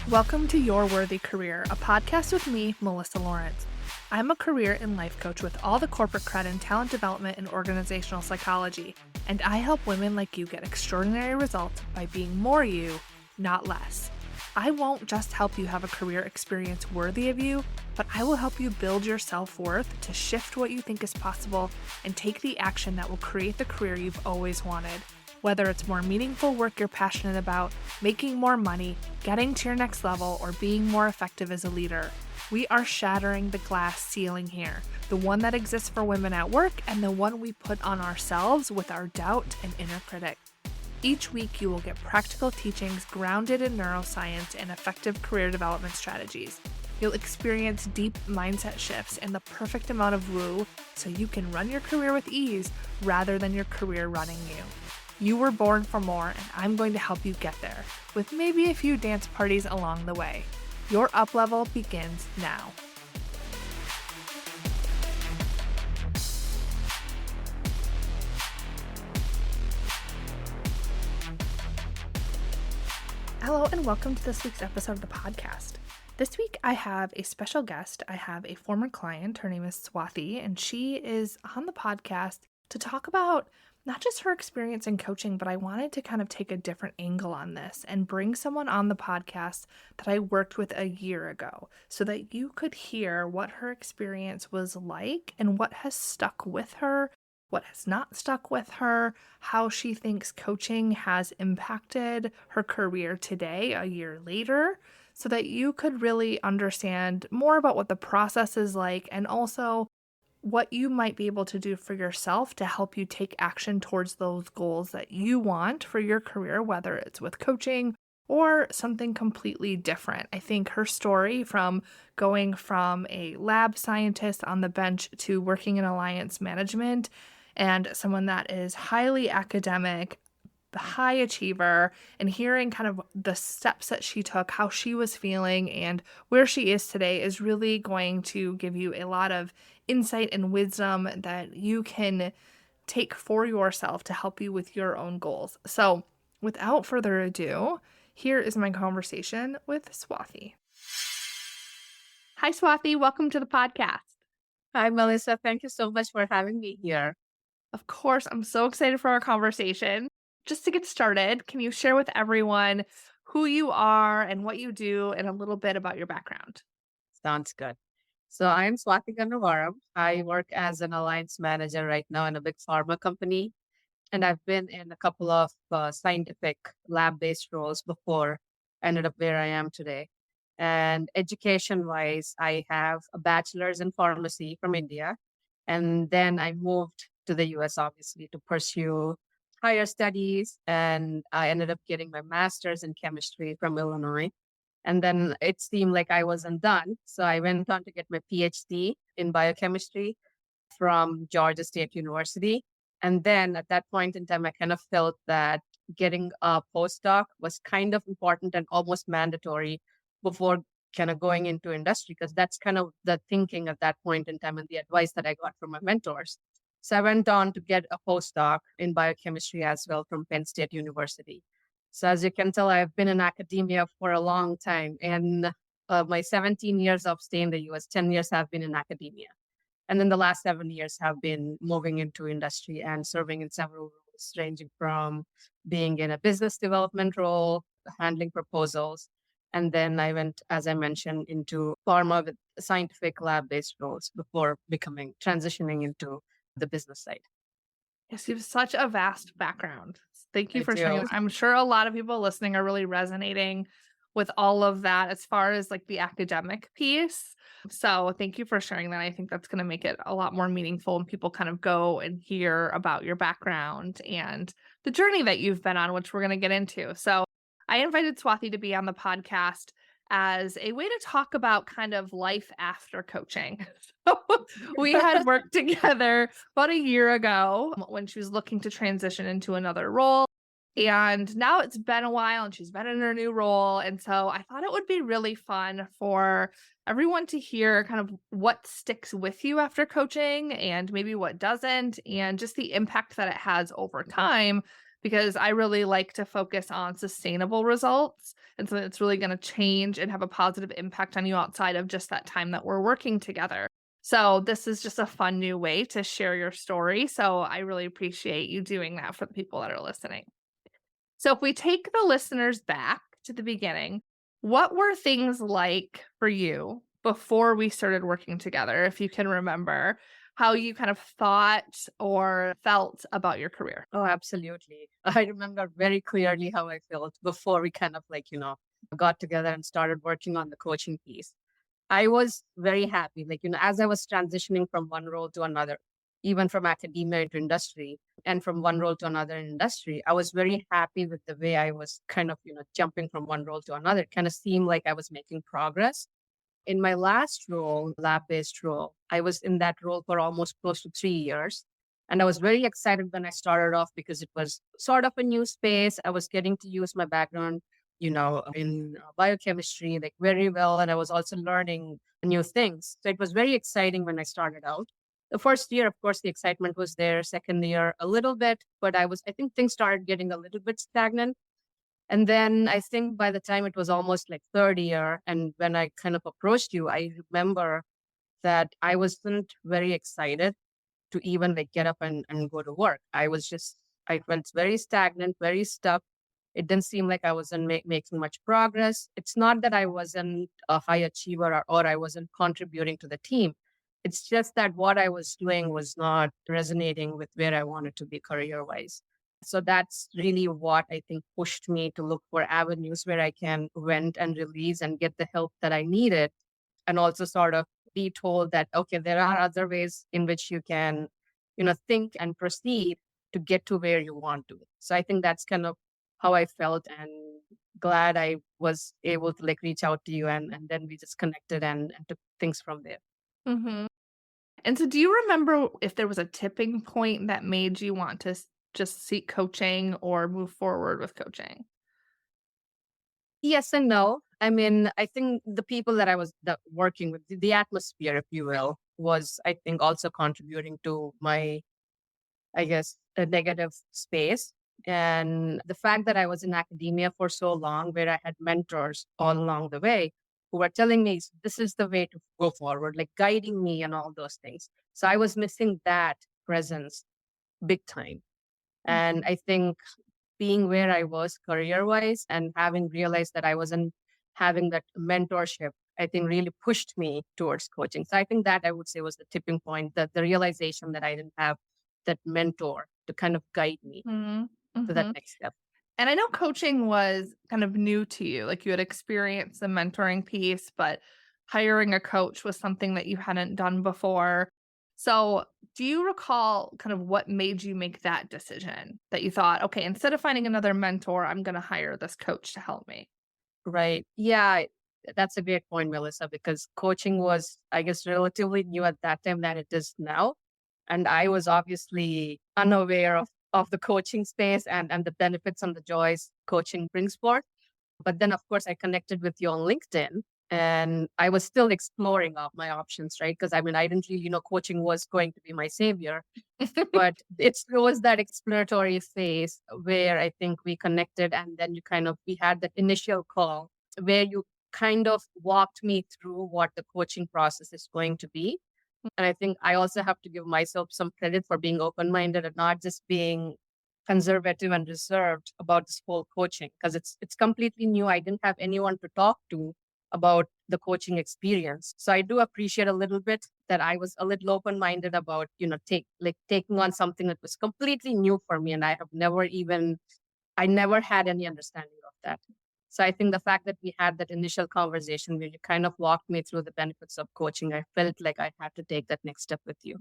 Welcome to Your Worthy Career, a podcast with me, Melissa Lawrence. I'm a career and life coach with all the corporate cred in talent development and organizational psychology, and I help women like you get extraordinary results by being more you, not less. I won't just help you have a career experience worthy of you, but I will help you build your self-worth to shift what you think is possible and take the action that will create the career you've always wanted. Whether it's more meaningful work you're passionate about, making more money, getting to your next level, or being more effective as a leader, we are shattering the glass ceiling here, the one that exists for women at work and the one we put on ourselves with our doubt and inner critic. Each week, you will get practical teachings grounded in neuroscience and effective career development strategies. You'll experience deep mindset shifts and the perfect amount of woo so you can run your career with ease rather than your career running you. You were born for more, and I'm going to help you get there, with maybe a few dance parties along the way. Your up level begins now. Hello, and welcome to this week's episode of the podcast. This week, I have a special guest. I have a former client. Her name is Swathi, and she is on the podcast to talk about not just her experience in coaching, but I wanted to kind of take a different angle on this and bring someone on the podcast that I worked with a year ago so that you could hear what her experience was like and what has stuck with her, what has not stuck with her, how she thinks coaching has impacted her career today, a year later, so that you could really understand more about what the process is like and also what you might be able to do for yourself to help you take action towards those goals that you want for your career, whether it's with coaching or something completely different. I think her story from going from a lab scientist on the bench to working in alliance management and someone that is highly academic, the high achiever, and hearing kind of the steps that she took, how she was feeling, and where she is today is really going to give you a lot of insight and wisdom that you can take for yourself to help you with your own goals. So without further ado, here is my conversation with Swathi. Hi, Swathi. Welcome to the podcast. Hi, Melissa. Thank you so much for having me here. Of course, I'm so excited for our conversation. Just to get started, can you share with everyone who you are and what you do and a little bit about your background? Sounds good. So I'm Swathi Gannavaram. I work as an alliance manager right now in a big pharma company, and I've been in a couple of scientific lab-based roles before I ended up where I am today. And education-wise, I have a bachelor's in pharmacy from India, and then I moved to the US, obviously, to pursue higher studies, and I ended up getting my master's in chemistry from Illinois. And then it seemed like I wasn't done. So I went on to get my PhD in biochemistry from Georgia State University. And then at that point in time, I kind of felt that getting a postdoc was kind of important and almost mandatory before kind of going into industry, because that's kind of the thinking at that point in time and the advice that I got from my mentors. So I went on to get a postdoc in biochemistry as well from Penn State University. So as you can tell, I've been in academia for a long time. And my 17 years of stay in the US, 10 years have been in academia. And then the last 7 years have been moving into industry and serving in several roles, ranging from being in a business development role, handling proposals. And then I went, as I mentioned, into pharma with scientific lab-based roles before transitioning into the business side. Yes, you have such a vast background. Thank you I for sharing. do. I'm sure a lot of people listening are really resonating with all of that as far as like the academic piece. So thank you for sharing that. I think that's going to make it a lot more meaningful when people kind of go and hear about your background and the journey that you've been on, which we're going to get into. So I invited Swathi to be on the podcast as a way to talk about kind of life after coaching. So we had worked together about a year ago when she was looking to transition into another role. And now it's been a while and she's been in her new role. And so I thought it would be really fun for everyone to hear kind of what sticks with you after coaching and maybe what doesn't, and just the impact that it has over time. because I really like to focus on sustainable results and something that's really going to change and have a positive impact on you outside of just that time that we're working together. So, this is just a fun new way to share your story. So, I really appreciate you doing that for the people that are listening. So, if we take the listeners back to the beginning, what were things like for you before we started working together? If you can remember how you kind of thought or felt about your career. Oh, absolutely. I remember very clearly how I felt before we kind of got together and started working on the coaching piece. I was very happy, as I was transitioning from one role to another, even from academia to industry and from one role to another in industry, I was very happy with the way I was kind of, jumping from one role to another. It kind of seemed like I was making progress. In my last role, lab based role, I was in that role for almost close to 3 years. And I was very excited when I started off because it was sort of a new space. I was getting to use my background, in biochemistry, like very well. And I was also learning new things. So it was very exciting when I started out. The first year, of course, the excitement was there. Second year, a little bit, but I think things started getting a little bit stagnant. And then I think by the time it was almost like third year, and when I kind of approached you, I remember that I wasn't very excited to even like get up and go to work. I felt very stagnant, very stuck. It didn't seem like I wasn't making much progress. It's not that I wasn't a high achiever or I wasn't contributing to the team. It's just that what I was doing was not resonating with where I wanted to be career wise. So that's really what I think pushed me to look for avenues where I can vent and release and get the help that I needed. And also sort of be told that, okay, there are other ways in which you can, think and proceed to get to where you want to. So I think that's kind of how I felt, and glad I was able to like reach out to you, and then we just connected and took things from there. Mhm. And so do you remember if there was a tipping point that made you want to just seek coaching or move forward with coaching? Yes and no. I mean, I think the people that I was working with, the atmosphere, if you will, was, I think, also contributing to my, I guess, a negative space. And the fact that I was in academia for so long, where I had mentors all along the way who were telling me this is the way to go forward, like guiding me and all those things. So I was missing that presence big time. And I think being where I was career wise and having realized that I wasn't having that mentorship, I think really pushed me towards coaching. So I think that I would say was the tipping point, that the realization that I didn't have that mentor to kind of guide me Mhm. to that Mhm. next step. And I know coaching was kind of new to you, like, you had experienced the mentoring piece, but hiring a coach was something that you hadn't done before. So, do you recall kind of what made you make that decision? That you thought, "Okay, instead of finding another mentor, I'm gonna hire this coach to help me." Right. Yeah. That's a great point, Melissa, because coaching was, I guess, relatively new at that time than it is now. And I was obviously unaware of the coaching space and the benefits and the joys coaching brings forth. But then, of course, I connected with you on LinkedIn, and I was still exploring of my options, right? Because I mean, I didn't really know coaching was going to be my savior, but it was that exploratory phase where I think we connected, and then we had that initial call where you kind of walked me through what the coaching process is going to be. And I think I also have to give myself some credit for being open minded and not just being conservative and reserved about this whole coaching, because it's completely new. I didn't have anyone to talk to about the coaching experience. So I do appreciate a little bit that I was a little open minded about, taking on something that was completely new for me. And I never had any understanding of that. So I think the fact that we had that initial conversation where you kind of walked me through the benefits of coaching, I felt like I had to take that next step with you.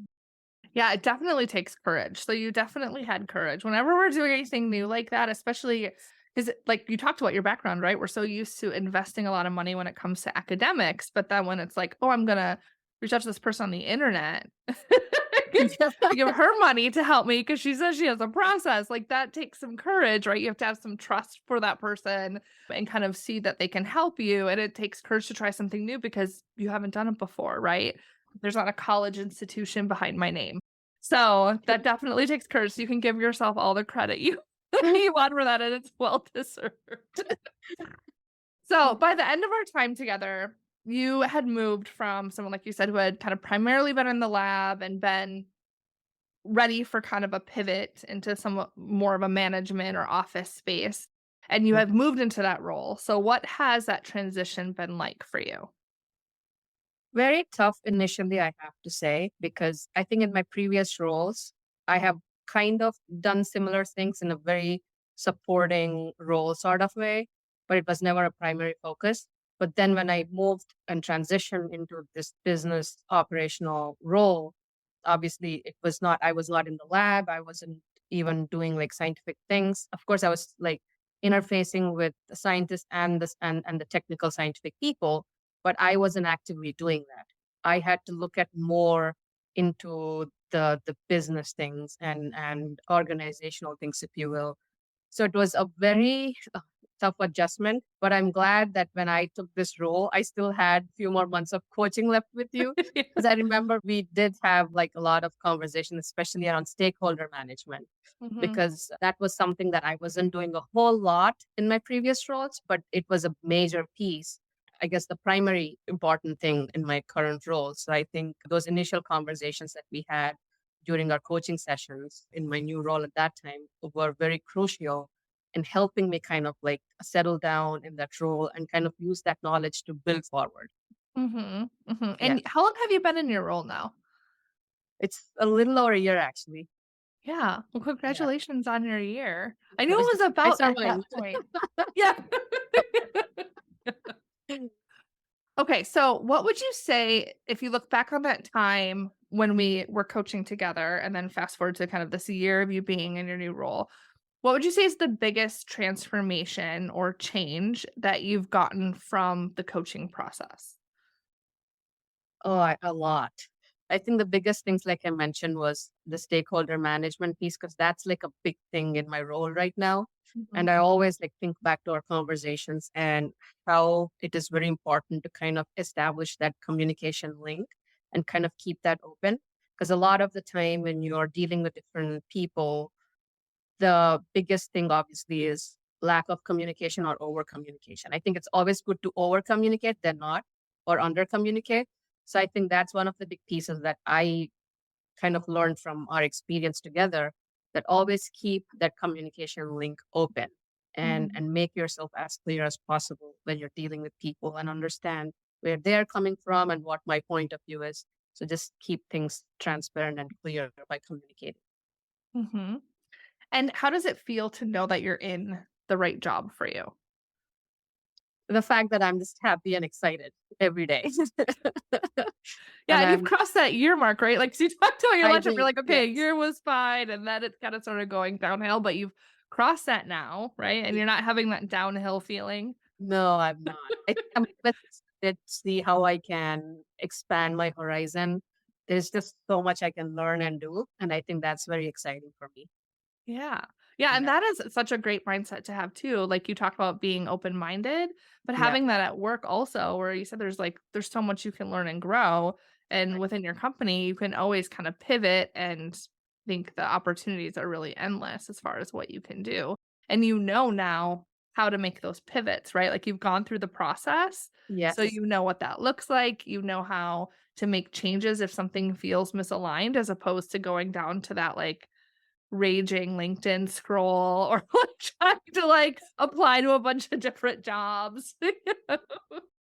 Yeah, it definitely takes courage. So you definitely had courage. Whenever we're doing anything new like that, especially because, like, you talked about your background, right? We're so used to investing a lot of money when it comes to academics, but then when it's like, oh, I'm gonna reach out to this person on the internet, give her money to help me because she says she has a process. Like, that takes some courage, right? You have to have some trust for that person and kind of see that they can help you. And it takes courage to try something new because you haven't done it before, right? There's not a college institution behind my name. So, that definitely takes courage, so you can give yourself all the credit you You honor that and it's well deserved. So by the end of our time together, you had moved from someone, like you said, who had kind of primarily been in the lab and been ready for kind of a pivot into somewhat more of a management or office space. And you have moved into that role. So what has that transition been like for you? Very tough initially, I have to say, because I think in my previous roles, I have kind of done similar things in a very supporting role sort of way, but it was never a primary focus. But then when I moved and transitioned into this business operational role, obviously I was not in the lab. I wasn't even doing like scientific things. Of course, I was like interfacing with the scientists and and the technical scientific people, but I wasn't actively doing that. I had to look at more into the business things and organizational things, if you will. So it was a very tough adjustment, but I'm glad that when I took this role, I still had a few more months of coaching left with you. Because I remember we did have like a lot of conversation, especially around stakeholder management, Mhm. because that was something that I wasn't doing a whole lot in my previous roles, but it was a major piece. I guess the primary important thing in my current role. So I think those initial conversations that we had during our coaching sessions in my new role at that time were very crucial in helping me kind of like settle down in that role and kind of use that knowledge to build forward. Mhm. Mhm. And Yes. how long have you been in your role now? It's a little over a year actually. Yeah. Well, Yeah. congratulations on your year. I knew So it was I about at that survived. point. Yeah. Okay, so what would you say if you look back on that time when we were coaching together and then fast forward to kind of this year of you being in your new role? What would you say is the biggest transformation or change that you've gotten from the coaching process? A lot. I think the biggest things, like I mentioned, was the stakeholder management piece, because that's like a big thing in my role right now. Mhm. And I always like think back to our conversations and how it is very important to kind of establish that communication link and kind of keep that open. Because a lot of the time when you're dealing with different people, the biggest thing obviously is lack of communication or over communication. I think it's always good to over communicate than not, or under communicate. So I think that's one of the big pieces that I kind of learned from our experience together, that always keep that communication link open Mhm. and make yourself as clear as possible when you're dealing with people and understand where they're coming from and what my point of view is. So just keep things transparent and clear by communicating. Mhm. And how does it feel to know that you're in the right job for you? The fact that I'm just happy and excited every day. Yeah, and and you've I'm crossed that year mark, right? Like, 'cause you talked about your I lunch you're did, like, "Okay, yes. year was fine," and then it's kinda sorta going downhill, but you've crossed that now, right? And Y you're not having that downhill feeling. No, I'm not. I think I'm let's see how I can expand my horizon. There's just so much I can learn and do, and I think that's very exciting for me. Yeah. Yeah, and Yeah. that is such a great mindset to have too. Like you talked about being open-minded, but Yeah. having that at work also where you said there's so much you can learn and grow, and Right. within your company, you can always kind of pivot and think the opportunities are really endless as far as what you can do. And you know now how to make those pivots, right? Like you've gone through the process, so Yes. you know what that looks like, you know how to make changes if something feels misaligned as opposed to going down to that like raging LinkedIn scroll or like trying to like apply to a bunch of different jobs.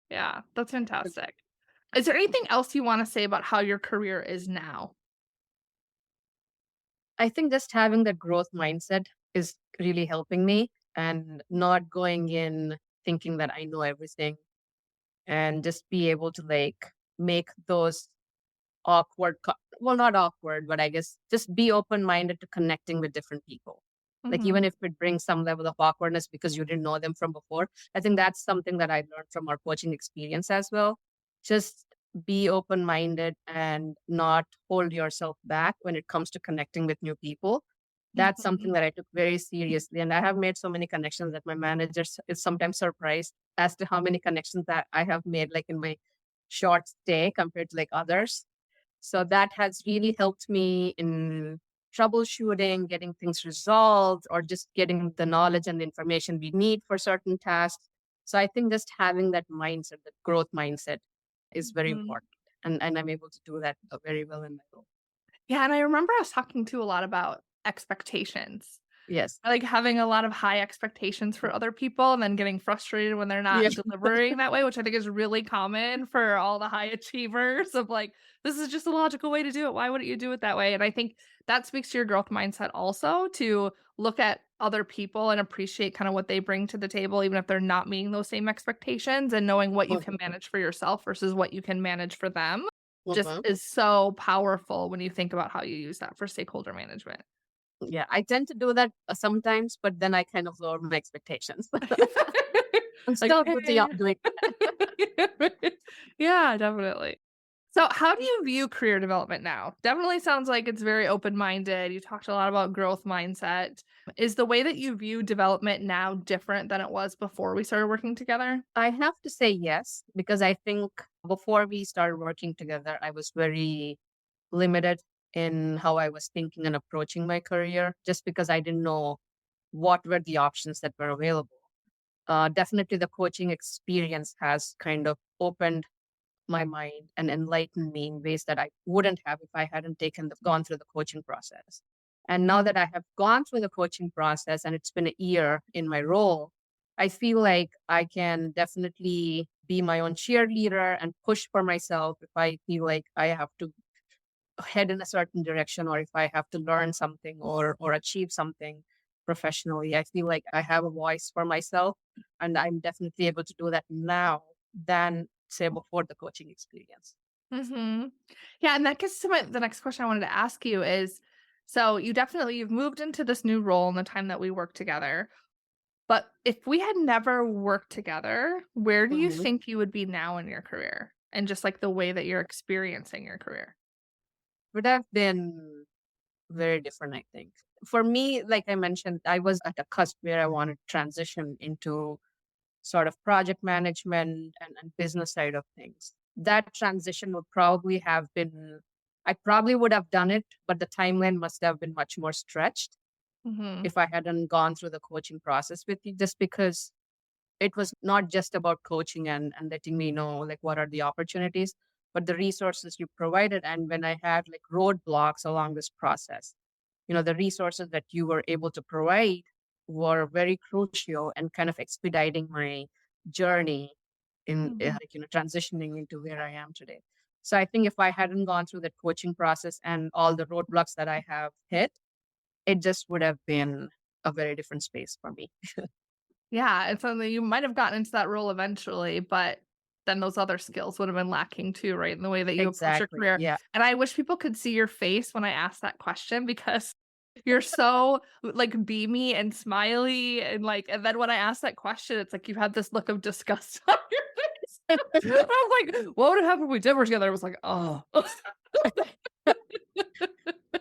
Yeah, that's fantastic. Is there anything else you wanna say about how your career is now? I think just having that growth mindset is really helping me, and not going in thinking that I know everything, and just be able to like make those well, not awkward, but I guess just be open minded to connecting with different people. Like, Mhm, even if it brings some level of awkwardness because you didn't know them from before, I think that's something that I learned from our coaching experience as well. Just be open minded and not hold yourself back when it comes to connecting with new people. That's something mhm. that I took very seriously. And I have made so many connections that my manager is sometimes surprised as to how many connections that I have made, like in my short stay compared to like others. So that has really helped me in troubleshooting, getting things resolved, or just getting the knowledge and the information we need for certain tasks. So I think just having that mindset, that growth mindset, is very Mhm. important. And I'm able to do that very well in my role. Yeah, and I remember us talking too a lot about expectations. Yes. Like, having a lot of high expectations for other people and then getting frustrated when they're Yeah. not delivering that way, which I think is really common for all the high achievers of like, "This is just a logical way to do it. Why wouldn't you do it that way?" And I think that speaks to your growth mindset also to look at other people and appreciate kinda what they bring to the table, even if they're not meeting those same expectations, and knowing what you can Mhm. manage for yourself versus what you can manage for them just Mhm. is so powerful when you think about how you use that for stakeholder management. Yeah, I tend to do that sometimes, but then I kind of lower my expectations. I'm Like, still guilty of "Eh." doing Yeah, definitely. So, how do you view career development now? Definitely sounds like it's very open-minded. You talked a lot about growth mindset. Is the way that you view development now different than it was before we started working together? I have to say yes, because I think before we started working together, I was very limited in how I was thinking and approaching my career, just because I didn't know what were the options that were available. Definitely, the coaching experience has kind of opened my mind and enlightened me in ways that I wouldn't have if I hadn't gone through the coaching process. And now that I have gone through the coaching process and it's been a year in my role, I feel like I can definitely be my own cheerleader and push for myself if I feel like I have to head in a certain direction, or if I have to learn something or achieve something professionally. I feel like I have a voice for myself, and I'm definitely able to do that now than say before the coaching experience. Mhm. Yeah, and that gets to the next question I wanted to ask you is, so you've moved into this new role in the time that we work together. But if we had never worked together, where do you Mhm. think you would be now in your career? And just, like, the way that you're experiencing your career? Would have been very different, I think. For me, like I mentioned, I was at a cusp where I wanted to transition into sort of project management and business side of things. That transition would probably have been, I probably would have done it, but the timeline must have been much more stretched Mhm. if I hadn't gone through the coaching process with you, just because it was not just about coaching and letting me know like what are the opportunities, but the resources you provided. And when I had like roadblocks along this process, the resources that you were able to provide were very crucial and kind of expediting my journey in Mhm. like transitioning into where I am today. So I think if I hadn't gone through that coaching process and all the roadblocks that I have hit, it just would have been a very different space for me. Yeah, and so then you might have gotten into that role eventually, but then those other skills would have been lacking too, right, in the way that you approach your Exactly. career. Yeah. And I wish people could see your face when I ask that question because you're so, like, beamy and smiley and, like, and then when I ask that question, it's like you had this look of disgust on your face. I was like, "What would happen if we did work together?" I was like, "Oh."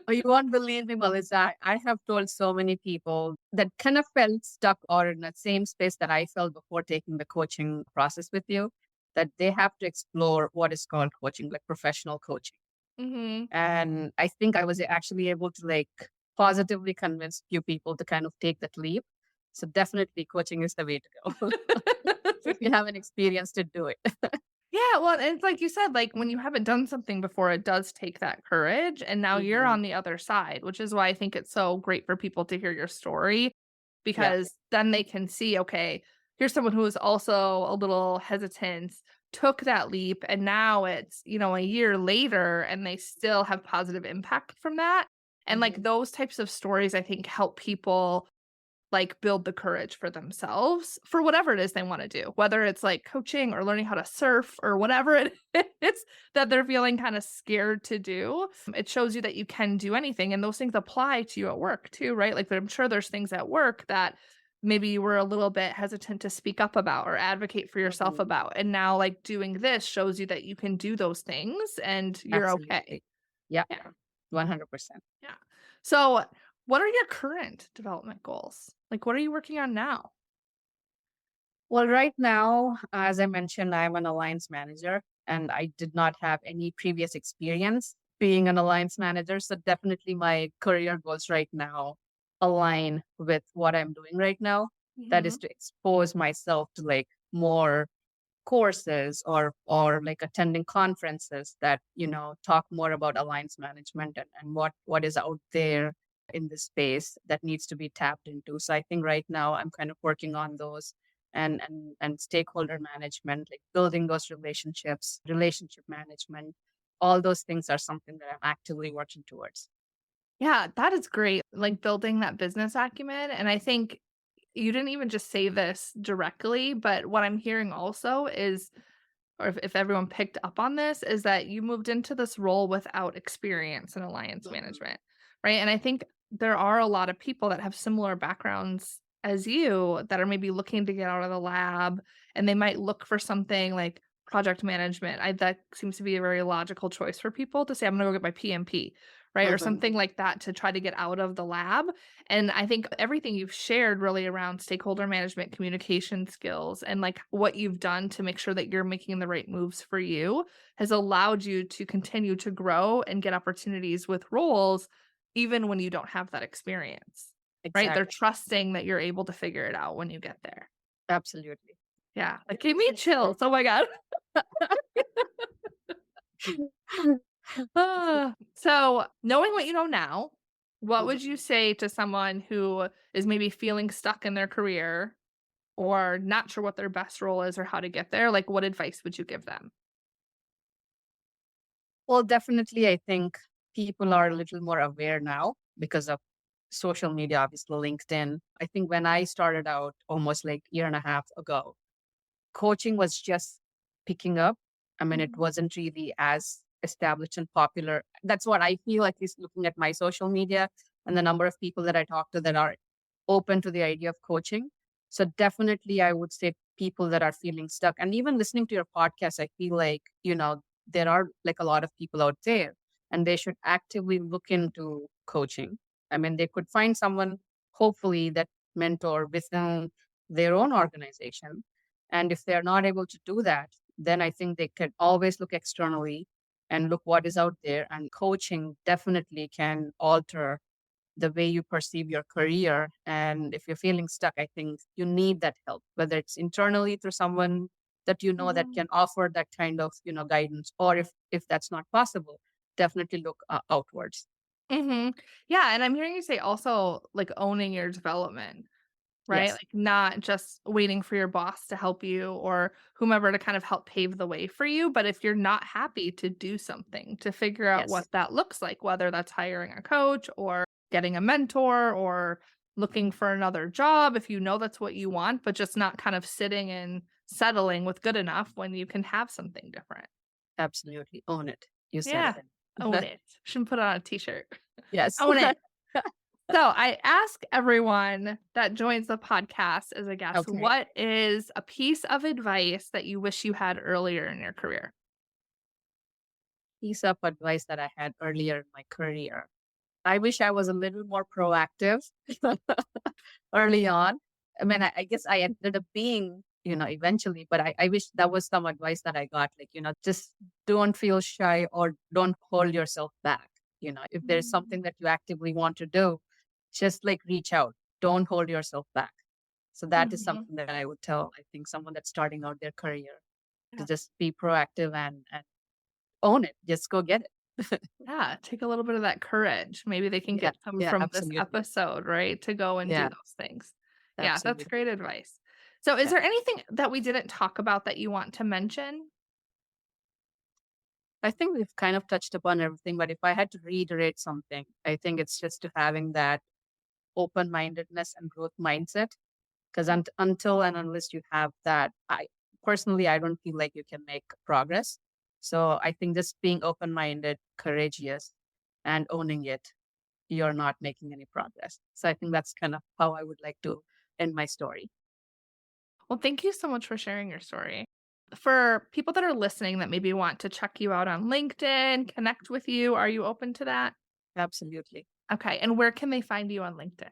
Oh, you won't believe me, Melissa. I have told so many people that kind of felt stuck or in the same space that I felt before taking the coaching process with you, that they have to explore what is called coaching, like professional coaching. Mhm. And I think I was actually able to like positively convince few people to kind of take that leap. So definitely coaching is the way to go. If you haven't experienced it, do it. Yeah, well, and it's like you said, like, when you haven't done something before, it does take that courage, and now you're Mhm. on the other side, which is why I think it's so great for people to hear your story, Yeah. because then they can see, okay, here's someone who was also a little hesitant, took that leap, and now it's, a year later, and they still have positive impact from that. And, like, Mhm. those types of stories, I think, help people like, build the courage for themselves for whatever it is they wanna do, whether it's, like, coaching or learning how to surf or whatever it is that they're feeling kinda scared to do. It shows you that you can do anything, and those things apply to you at work too, right? Like, I'm sure there's things at work that maybe you were a little bit hesitant to speak up about or advocate for yourself Mhm. about, and now, like, doing this shows you that you can do those things and you're okay. Absolutely. Yeah. Yeah. 100%. Yeah. So, what are your current development goals? Like, what are you working on now? Well, right now, as I mentioned, I'm an alliance manager and I did not have any previous experience being an alliance manager. So definitely my career goals right now align with what I'm doing right now. That is Mhm. to expose myself to like more courses or like attending conferences that talk more about alliance management and what is out there in this space that needs to be tapped into. So I think right now I'm kind of working on those and stakeholder management, like building those relationships, relationship management. All those things are something that I'm actively working towards. Yeah, that is great, like, building that business acumen, and I think you didn't even just say this directly, but what I'm hearing also is or if everyone picked up on this, is that you moved into this role without experience in alliance Mhm. management, right? And I think there are a lot of people that have similar backgrounds as you that are maybe looking to get out of the lab and they might look for something like project management. That seems to be a very logical choice for people to say, I'm going to go get my PMP, right? Or Mhm. something like that to try to get out of the lab. And I think everything you've shared really around stakeholder management, communication skills, and like what you've done to make sure that you're making the right moves for you has allowed you to continue to grow and get opportunities with roles, even when you don't have that experience, right? They're Exactly. trusting that you're able to figure it out when you get there. Absolutely. Yeah. Like, give me chills. Oh my God. So, knowing what you know now, what would Mhm. you say to someone who is maybe feeling stuck in their career or not sure what their best role is or how to get there? Like, what advice would you give them? Well, definitely, I think people are a little more aware now because of social media, obviously LinkedIn. I think when I started out almost like year and a half ago, coaching was just picking up. I mean, it Mhm. wasn't really as established and popular. That's what I feel, at least looking at my social media and the number of people that I talk to that are open to the idea of coaching. So definitely I would say people that are feeling stuck and even listening to your podcast, I feel like, there are like a lot of people out there and they should actively look into coaching. I mean, they could find someone hopefully that mentor within their own organization, and if they're not able to do that, then I think they can always look externally and look what is out there. And coaching definitely can alter the way you perceive your career. And if you're feeling stuck, I think you need that help, whether it's internally through someone that that Mhm. can offer that kind of guidance, or if that's not possible, definitely look outwards. Mhm. Yeah, and I'm hearing you say also, like, owning your development, right? Yes. Like, not just waiting for your boss to help you or whomever to kind of help pave the way for you, but if you're not happy to do something, to figure out Yes. what that looks like, whether that's hiring a coach or getting a mentor or looking for another job if you know that's what you want, but just not kind of sitting and settling with good enough when you can have something different. Absolutely, own it. You said Yeah. it. Own it. Should put it on a t-shirt. Yes. Own it. So I ask everyone that joins the podcast as a guest, Okay. what is a piece of advice that you wish you had earlier in your career? Piece of advice that I had earlier in my career. I wish I was a little more proactive early on. I mean, I guess I ended up being, eventually, but I wish that was some advice that I got. Like, just don't feel shy or don't hold yourself back. If there's Mm, something that you actively want to do, just like reach out. Don't hold yourself back. So that is mhm. something that I would tell, I think, someone that's starting out their career to Yeah. just be proactive and own it. Just go get it. Yeah, take a little bit of that courage. Maybe they can Yeah. get some Yeah. from this Absolutely. episode, right? To go and do Yeah. those things. Yeah, that's Absolutely. great advice. So is Yeah. there anything that we didn't talk about that you want to mention? I think we've kind of touched upon everything, but if I had to reiterate something, I think it's just to having that open mindedness and growth mindset. Because until and unless you have that, I don't feel like you can make progress. So I think just being open minded, courageous, and owning it, you're not making any progress. So I think that's kind of how I would like to end my story. Well, thank you so much for sharing your story. For people that are listening that maybe want to check you out on LinkedIn, connect with you, are you open to that? Absolutely. Okay, and where can they find you on LinkedIn?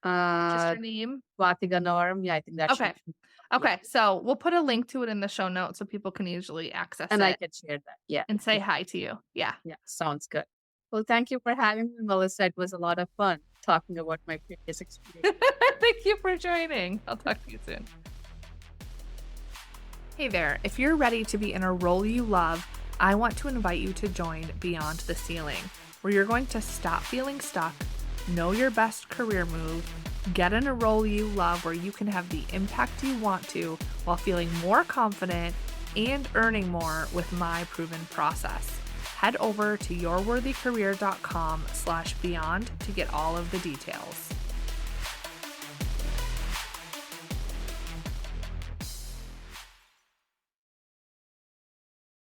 Just Uh, your name? Swathi Gannavaram. Yeah, I think that should Okay. be. Yeah. Okay. So we'll put a link to it in the show notes so people can easily access And I it can share that. Yeah. and say Yeah. hi to you. Yeah. Yeah. Sounds good. Well, thank you for having me, Melissa. It was a lot of fun talking about my previous experience. Thank you for joining. I'll talk to you soon. Hey there. If you're ready to be in a role you love, I want to invite you to join Beyond the Ceiling, where you're going to stop feeling stuck, know your best career move, get in a role you love where you can have the impact you want to while feeling more confident and earning more with my proven process. Head over to yourworthycareer.com/beyond to get all of the details.